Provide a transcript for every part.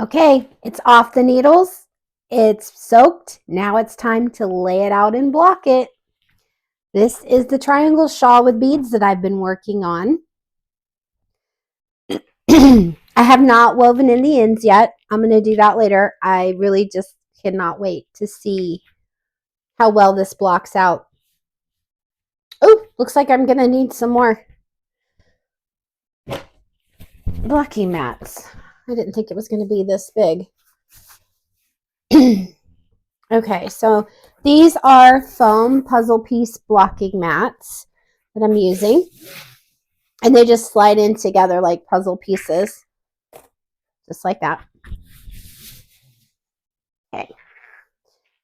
Okay, it's off the needles. It's soaked. Now it's time to lay it out and block it. This is the triangle shawl with beads that I've been working on. I have not woven in the ends yet. I'm going to do that later. I really just cannot wait to see how well this blocks out. Oh, looks like I'm going to need some more blocking mats. I didn't think it was going to be this big. Okay, so these are foam puzzle piece blocking mats that I'm using. And they just slide in together like puzzle pieces. Just like that. Okay.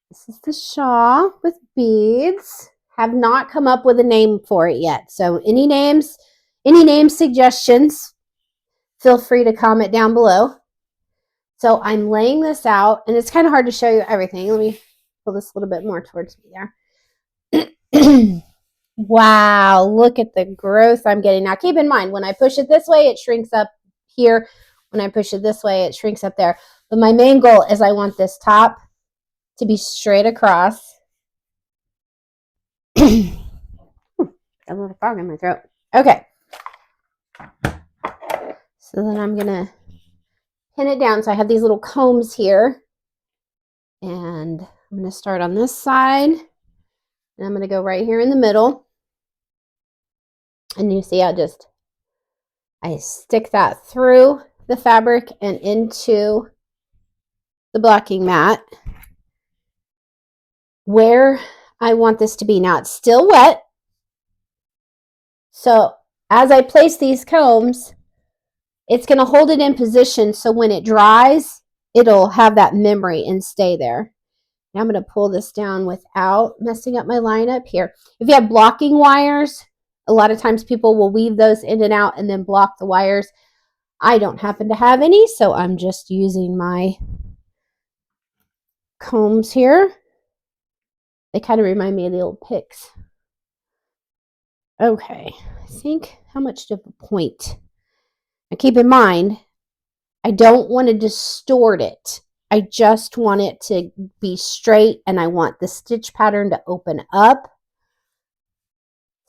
This is the shawl with beads. Have not come up with a name for it yet. So any name suggestions, feel free to comment down below. So I'm laying this out, and it's kind of hard to show you everything. Let me pull this a little bit more towards me there. Wow, look at the growth I'm getting. Now keep in mind, when I push it this way, it shrinks up here. When I push it this way, it shrinks up there. But my main goal is I want this top to be straight across. A little frog in my throat. Okay. So then I'm going to pin it down. So I have these little combs here. And I'm going to start on this side. And I'm going to go right here in the middle. And you see I stick that through the fabric and into the blocking mat where I want this to be. Now it's still wet. So as I place these combs, it's going to hold it in position so when it dries, it'll have that memory and stay there. Now I'm going to pull this down without messing up my line up here. If you have blocking wires, a lot of times people will weave those in and out and then block the wires. I don't happen to have any, so I'm just using my combs here. They kind of remind me of the old picks. Okay, I think how much of a point? Now keep in mind, I don't want to distort it. I just want it to be straight, and I want the stitch pattern to open up.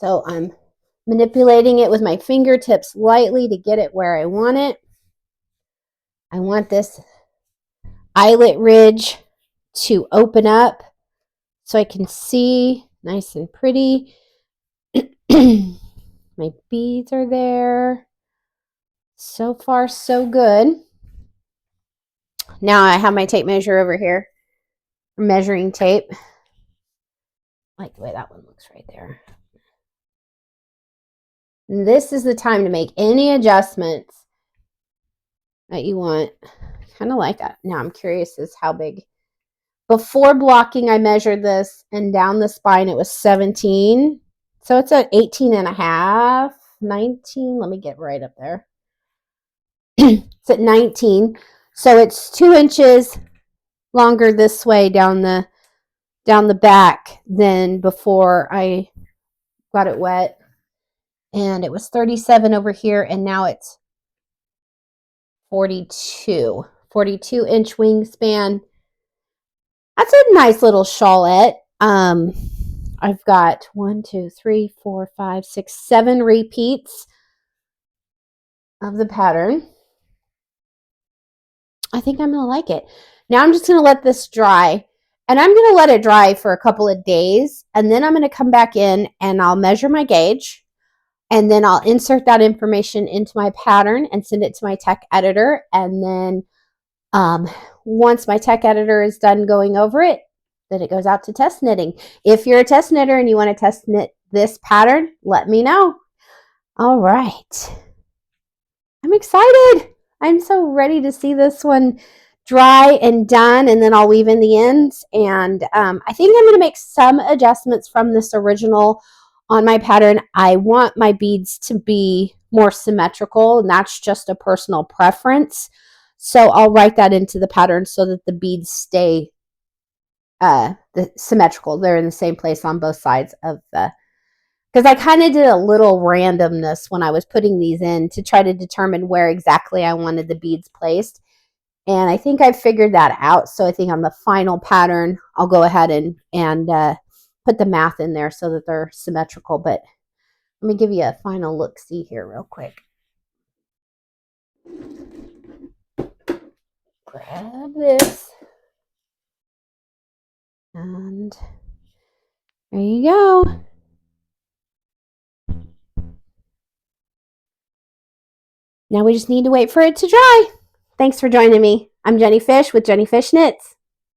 So I'm manipulating it with my fingertips lightly to get it where I want it. I want this eyelet ridge to open up so I can see nice and pretty. My beads are there. So far, so good. Now I have my tape measure over here. Measuring tape. I like the way that one looks right there. And this is the time to make any adjustments that you want. Kind of like that. Now I'm curious as how big. Before blocking, I measured this, and down the spine it was 17. So it's at 18 and a half, 19. Let me get right up there. It's at 19. So it's 2 inches longer this way down the back than before I got it wet. And it was 37 over here, and now it's 42 inch wingspan. That's a nice little shawlette. I've got 1, 2, 3, 4, 5, 6, 7 repeats of the pattern. I think I'm going to like it. Now I'm just going to let this dry, and I'm going to let it dry for a couple of days, and then I'm going to come back in and I'll measure my gauge, and then I'll insert that information into my pattern and send it to my tech editor. And then once my tech editor is done going over it, then it goes out to test knitting. If you're a test knitter and you want to test knit this pattern, let me know. All right. I'm excited. I'm so ready to see this one dry and done, and then I'll weave in the ends. And I think I'm going to make some adjustments from this original on my pattern. I want my beads to be more symmetrical, and that's just a personal preference. So I'll write that into the pattern so that the beads stay symmetrical. They're in the same place on both sides of the, because I kind of did a little randomness when I was putting these in to try to determine where exactly I wanted the beads placed. And I think I've figured that out. So I think on the final pattern, I'll go ahead and put the math in there so that they're symmetrical. But let me give you a final look-see here real quick. Grab this. And there you go. Now we just need to wait for it to dry. Thanks for joining me. I'm Jenny Fish with Jenny Fish Knits.